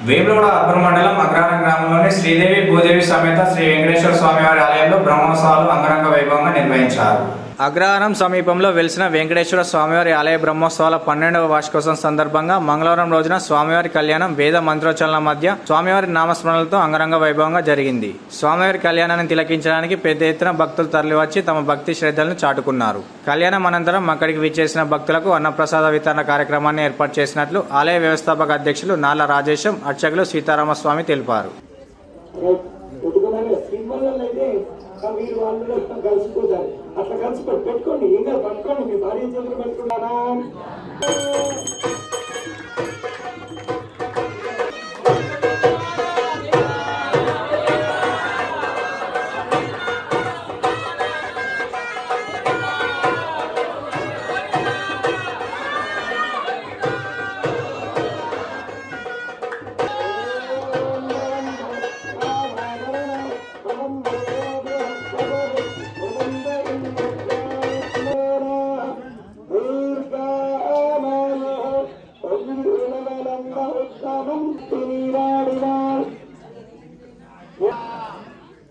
Vemulawada urban మండలం అగ్రహారం గ్రామంలోని శ్రీదేవి భూదేవి సమేత శ్రీ వెంకటేశ్వర స్వామివారి ఆలయంలో బ్రహ్మోత్సవాలు అంగరంగ వైభవంగా నిర్వహించారు. అగ్రహారం సమీపంలో వెలిసిన వెంకటేశ్వర స్వామివారి ఆలయ బ్రహ్మోత్సవాల 12వ వార్షికోత్సవం సందర్భంగా మంగళవారం రోజున స్వామివారి కళ్యాణం వేద మంత్రోచ్చరణల మధ్య స్వామివారి నామస్మరణలతో అంగరంగ వైభవంగా జరిగింది. స్వామివారి కళ్యాణాన్ని తిలకించడానికి పెద్ద ఎత్తున భక్తులు తరలివచ్చి తమ భక్తి శ్రద్ధలను చాటుకున్నారు. కళ్యాణం అనంతరం అక్కడికి విచ్చేసిన భక్తులకు అన్నప్రసాద వితరణ కార్యక్రమాన్ని ఏర్పాటు చేసినట్లు ఆలయ వ్యవస్థాపక అధ్యక్షులు నాల రాజేశం, అర్చకులు సీతారామస్వామి తెలిపారు. మీరు వాళ్ళు కలిసిపోతారు. అట్లా కలిసి పెట్టుకోండి, ఇంకా పట్టుకోండి, మీ భార్య చేతులు పెట్టుకున్నారా.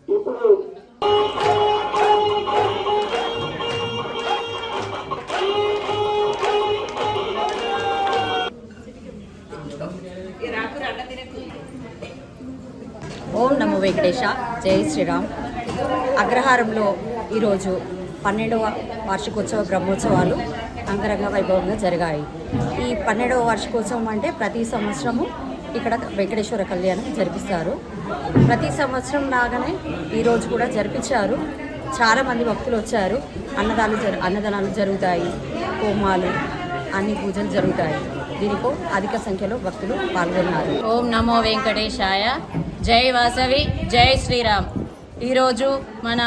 ఇప్పుడు ఓం నమో వెంకటేశ, జై శ్రీరామ్. అగ్రహారంలో ఈరోజు 12వ వార్షికోత్సవ బ్రహ్మోత్సవాలు అంగరంగ వైభవంగా జరిగాయి. ఈ 12వ వార్షికోత్సవం అంటే ప్రతి సంవత్సరము ఇక్కడ వెంకటేశ్వర కళ్యాణం జరిపిస్తారు. ప్రతి సంవత్సరం లాగానే ఈరోజు కూడా జరిపించారు. చాలామంది భక్తులు వచ్చారు. అన్నదానాలు జరుగుతాయి, హోమాలు, అన్ని పూజలు జరుగుతాయి. దీనికో అధిక సంఖ్యలో భక్తులు పాల్గొన్నారు. ఓం నమో వెంకటేశాయ, జై వాసవి, జై శ్రీరామ్. ఈరోజు మన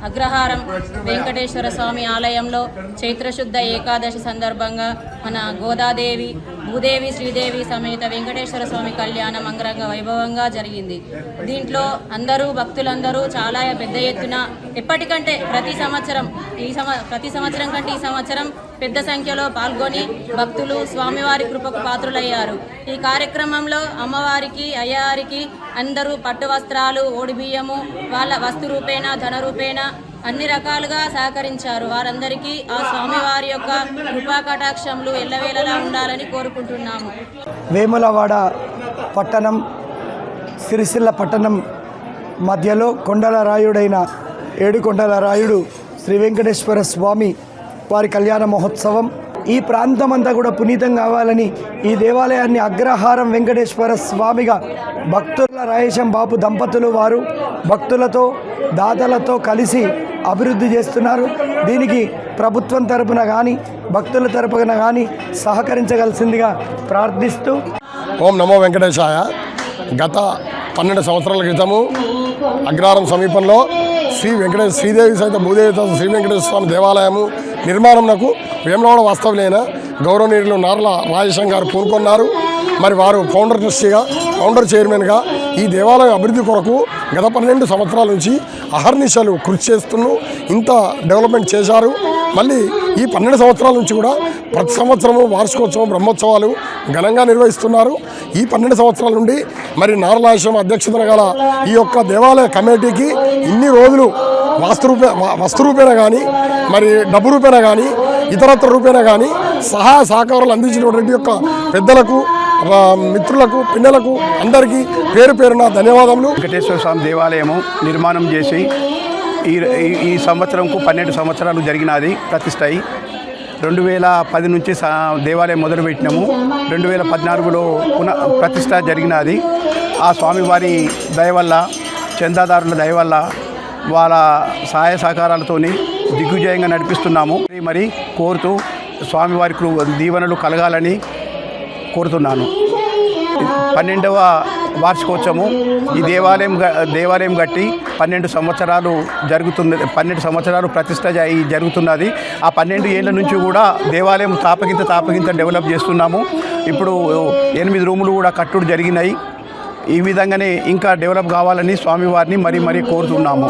అగ్రహారం వెంకటేశ్వర స్వామి ఆలయంలో చైత్రశుద్ధ ఏకాదశి సందర్భంగా మన గోదాదేవి, భూదేవి, శ్రీదేవి సమేత వెంకటేశ్వర స్వామి కళ్యాణం అంగరంగ వైభవంగా జరిగింది. దీంట్లో భక్తులందరూ చాలా పెద్ద ఎత్తున ఎప్పటికంటే ప్రతి సంవత్సరం కంటే ఈ సంవత్సరం పెద్ద సంఖ్యలో పాల్గొని భక్తులు స్వామివారి కృపకు పాత్రులయ్యారు. ఈ కార్యక్రమంలో అమ్మవారికి, అయ్యవారికి అందరూ పట్టు వస్త్రాలు, ఓడి బియ్యము, వాళ్ళ వస్తు రూపేణ, ధన రూపేణ అన్ని రకాలుగా సహకరించారు. వారందరికీ ఆ స్వామివారి యొక్క కృపా కటాక్షములు ఎల్లవేళలా ఉండాలని కోరుకుంటున్నాము. వేములవాడ పట్టణం, సిరిసిల్ల పట్టణం మధ్యలో కొండల రాయుడైన ఏడుకొండల రాయుడు శ్రీ వెంకటేశ్వర స్వామి వారి కళ్యాణ మహోత్సవం. ఈ ప్రాంతం అంతా కూడా పునీతం కావాలని ఈ దేవాలయాన్ని అగ్రహారం వెంకటేశ్వర స్వామిగా భక్తుల రాయేశం బాపు దంపతులు వారు భక్తులతో, దాతలతో కలిసి అభివృద్ధి చేస్తున్నారు. దీనికి ప్రభుత్వం తరపున కానీ భక్తుల తరపున కానీ సహకరించగలసిందిగా ప్రార్థిస్తూ ఓం నమో వెంకటేశాయ. గత 12 సంవత్సరాల క్రితము అగ్రహారం సమీపంలో శ్రీదేవి సహిత భూదేవి శ్రీ వెంకటేశ్వర స్వామి దేవాలయము నిర్మాణంకు వేములవాడ వాస్తవులైన గౌరవనీయులు నార్ల రాజేశం గారు పూనుకున్నారు. మరి వారు ఫౌండర్ చైర్మన్గా ఈ దేవాలయ అభివృద్ధి కొరకు గత 12 సంవత్సరాల నుంచి అహర్నిశలు కృషి చేస్తూ ఇంత డెవలప్మెంట్ చేశారు. మళ్ళీ ఈ 12 సంవత్సరాల నుంచి కూడా ప్రతి సంవత్సరము వార్షికోత్సవం, బ్రహ్మోత్సవాలు ఘనంగా నిర్వహిస్తున్నారు. ఈ 12 సంవత్సరాల నుండి మరి నారలాశ్రమ అధ్యక్షతన గల ఈ యొక్క దేవాలయ కమిటీకి ఇన్ని రోజులు వస్తు రూపేణ కానీ, మరి డబ్బు రూపేణ కానీ, ఇతరత్ర రూపేణ కానీ సహాయ సహకారాలు అందించినటువంటి యొక్క పెద్దలకు, మిత్రులకు, పిల్లలకు అందరికీ పేరు పేరున ధన్యవాదములు. వెంకటేశ్వర స్వామి దేవాలయము నిర్మాణం చేసి ఈ సంవత్సరంకు 12 సంవత్సరాలు జరిగినది ప్రతిష్ట అయి 2010 నుంచి దేవాలయం మొదలుపెట్టినాము. 2014లో ప్రతిష్ట జరిగినది. ఆ స్వామివారి దయ వల్ల, చందాదారుల దయ వల్ల, వాళ్ళ సహాయ సహకారాలతో దిగ్విజయంగా నడిపిస్తున్నాము. మరి కోరుతూ స్వామివారి దీవెనలు కలగాలని కోరుతున్నాను. 12వ వార్షికోత్సవము ఈ దేవాలయం కట్టి 12 సంవత్సరాలు జరుగుతుంది. 12 సంవత్సరాలు ప్రతిష్ట జరుగుతున్నది. ఆ 12 ఏళ్ళ నుంచి కూడా దేవాలయం తాపకింత డెవలప్ చేస్తున్నాము. ఇప్పుడు 8 రూములు కూడా కట్టుడు జరిగినాయి. ఈ విధంగానే ఇంకా డెవలప్ కావాలని స్వామివారిని మరీ కోరుతున్నాము.